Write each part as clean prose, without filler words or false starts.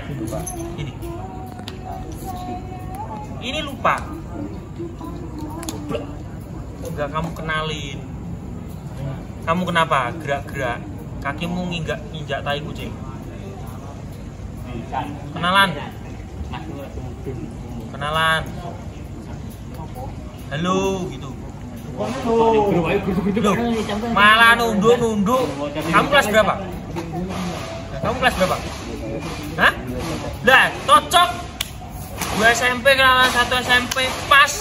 Lupa. Ini lupa. Enggak kamu kenalin. Kamu kenapa gerak-gerak? Kakimu nginjak tai kucing. Kenalan. Kenalan. Halo gitu. Loh, malah nunduk. Kamu kelas berapa? Kamu kelas berapa? Hah? Lah, cocok. 2 SMP kenalan 1 SMP pas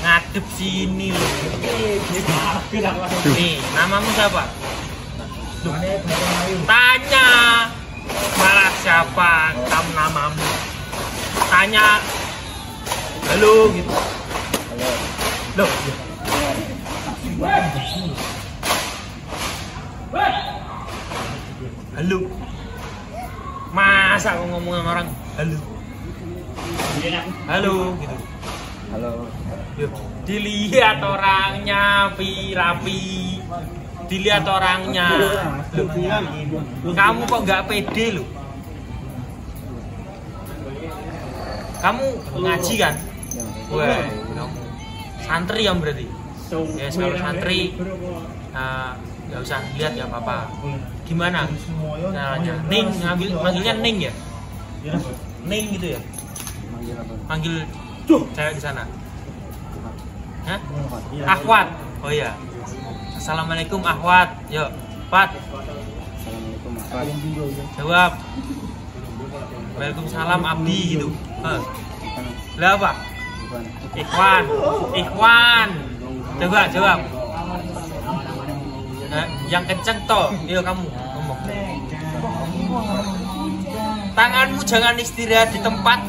ngadep sini loh. Nih, namamu siapa? Loh, tanya malah siapa kamu namamu? Tanya halo gitu. Loh. Halo. Masa aku ngomong sama orang halo? Halo gitu. Halo. Yuk, dilihat orangnya rapi. Dilihat orangnya. Loh, kamu kok nggak pede loh? Kamu ngaji kan? Wah, santri yang berarti. Ya, kalau santri nggak usah lihat ya apa-apa. Gimana caranya? Ning, manggilnya Ning ya? Ning gitu ya? Panggil cewek di sana. Hah? Ahwat. Oh iya. Assalamualaikum Ahwat. Yuk, Pat. Assalamualaikum Ahwat. Jawab. Waalaikumsalam Abdi gitu. Lah apa? Ikhwan. Coba jawab. Yang kenceng toh. Yuk kamu ngomong. Tanganmu jangan istirahat di tempat.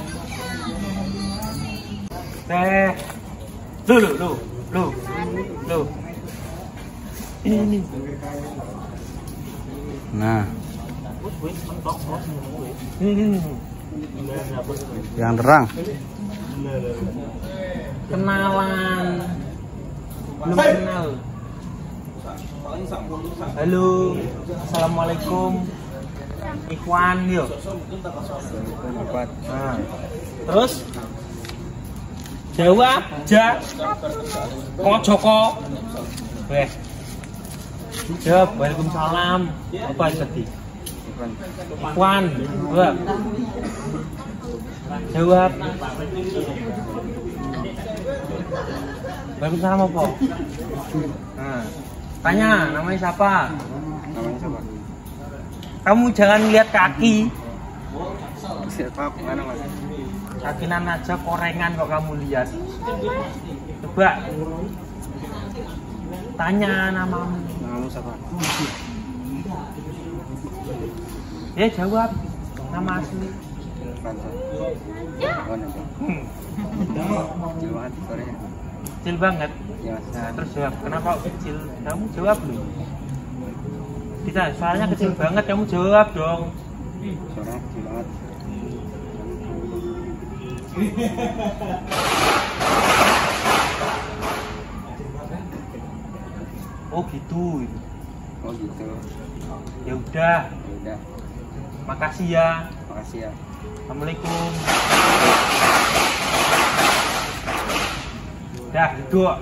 Loh. Ini. Nah. Yang terang. Kenalan. Belum kenal. Halo. Assalamualaikum. Ikhwan yuk. Nah. Terus jawab Joko. Weh. Jawab Waalaikumsalam. Apa tadi? Ikhwan. Jawab. Waalaikumsalam apa? Nah. Tanya namanya siapa? Kamu jangan lihat kaki. Siapa? Mana Mas? Kakinan aja korengan kok kamu lihat. Coba tanya namamu. Namamu siapa? Ya jawab nama asli. Kecil banget. Nah, terus jawab kenapa kecil? Kamu jawab dulu. Kita soalnya kecil banget, kamu jawab dong. Suara kecil banget. Oh gitu. Oh gitu. Ya udah. Makasih ya. Assalamualaikum. Dah, duduk.